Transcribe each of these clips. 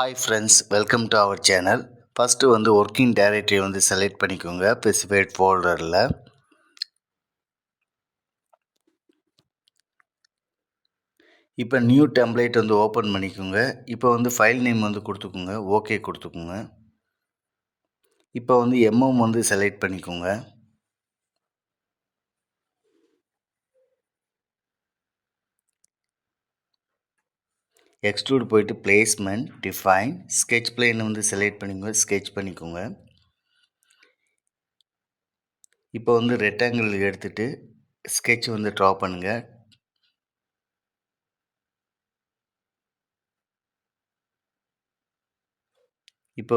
Hi friends, welcome to our channel. First working directory select பண்ணிக்கோங்க specified ஃபோல்டரில். இப்போ new template open பண்ணிக்கோங்க. இப்போ ஃபைல் நேம் கொடுத்துக்கோங்க, ஓகே கொடுத்துக்கோங்க. இப்போ எம்எம் செலக்ட் பண்ணிக்கோங்க. எக்ஸ்ட்ரூட் போயிட்டு placement, define, sketch plane select பண்ணிக்கோங்க, ஸ்கெட்ச் பண்ணிக்கோங்க. இப்போ ரெக்டாங்கிள் எடுத்துகிட்டு ஸ்கெட்ச் ட்ரா பண்ணுங்கள். இப்போ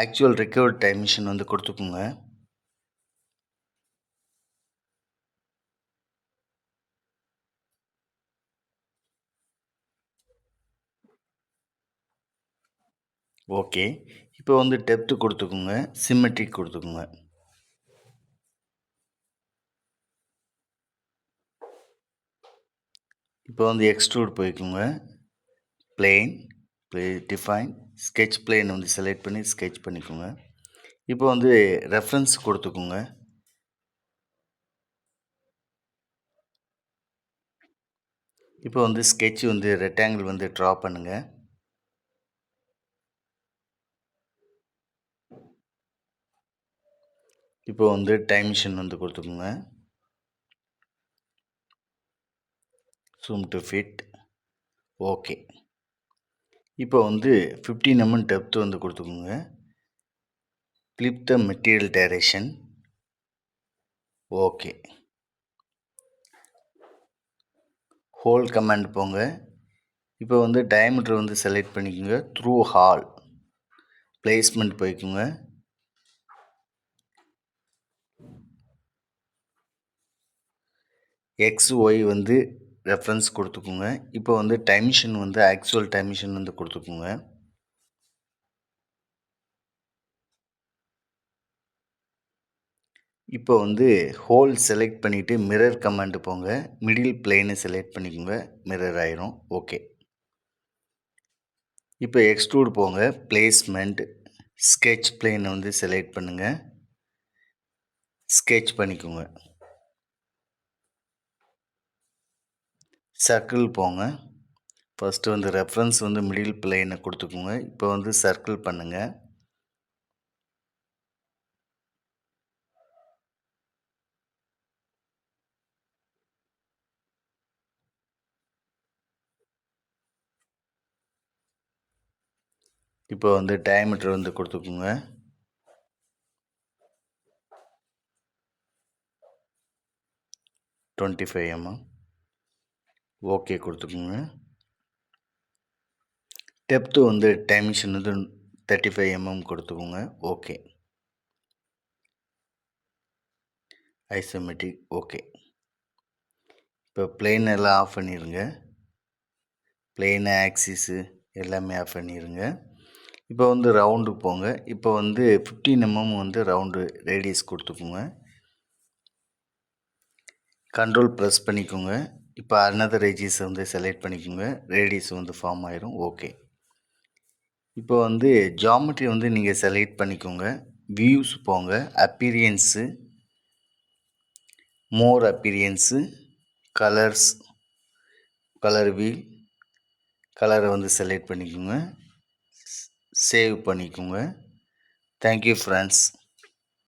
ஆக்சுவல் ரெக்கார்ட் டைமென்ஷன் கொடுத்துக்கோங்க. ஓகே. இப்போ டெப்த் கொடுத்துக்கோங்க, சிமெட்ரிக் கொடுத்துக்கோங்க. இப்போ எக்ஸ்ட்ரூட் போய்க்குங்க, plane, define, sketch plane select பண்ணி ஸ்கெட்ச் பண்ணிக்கோங்க. இப்போ ரெஃபரன்ஸ் கொடுத்துக்கோங்க. இப்போ ஸ்கெட்ச் ரெக்டாங்கிள் ட்ரா பண்ணுங்கள். இப்போ டைமென்ஷன் கொடுத்துக்கோங்க. zoom to fit. ஓகே. இப்போ 15 mm டெப்த் கொடுத்துக்கோங்க. flip the material direction. Okay. Hole command போங்க. இப்போ டயமீட்டர் செலக்ட் பண்ணிக்கோங்க. த்ரூ ஹால் பிளேஸ்மெண்ட் போய்க்குங்க. XY ரெஃபரன்ஸ் கொடுத்துக்கோங்க. இப்போ டைமென்ஷன் ஆக்சுவல் டைமென்ஷன் கொடுத்துக்கோங்க. இப்போ ஹோல் செலக்ட் பண்ணிவிட்டு மிரர் கமாண்ட் போங்க. மிடில் பிளேனை செலக்ட் பண்ணிக்கோங்க, மிரர் ஆயிரும். ஓகே. இப்போ எக்ஸ்ட்ரூட் போங்க, பிளேஸ்மெண்ட், ஸ்கெட்ச் பிளேனை செலக்ட் பண்ணுங்கள், ஸ்கெட்ச் பண்ணிக்கோங்க. சர்க்கிள் போங்க. ஃபஸ்ட்டு ரெஃபரன்ஸ் மிடில் பிளேனை கொடுத்துக்கோங்க. இப்போ சர்க்கிள் பண்ணுங்கள். இப்போ டயமீட்டர் கொடுத்துக்கோங்க. $25 mm. ஓகே கொடுத்துக்கோங்க. டெப்த்து டைமென்ஷன் 35 mm கொடுத்துக்கோங்க. ஓகே. Isometric okay. இப்போ பிளேன் எல்லாம் ஆஃப் பண்ணிடுங்க. பிளேனு, ஆக்சிஸு எல்லாமே ஆஃப் பண்ணிடுங்க. இப்போ ரவுண்டு போங்க. இப்போ 15 mm ரவுண்டு ரேடியஸ் கொடுத்துக்கோங்க. கண்ட்ரோல் ப்ரெஸ் பண்ணிக்கோங்க. இப்போ அனதர் எட்ஜஸ் செலக்ட் பண்ணிக்கோங்க. ரேடியஸ் ஃபார்ம் ஆயிரும். ஓகே. இப்போ ஜாமெட்ரி நீங்கள் செலக்ட் பண்ணிக்கோங்க. வியூஸ் போங்க, அப்பீரியன்ஸு, மோர் அப்பீரியன்ஸு, கலர்ஸ், கலர் வீல், கலரை செலக்ட் பண்ணிக்கோங்க, சேவ் பண்ணிக்கோங்க. Thank you friends.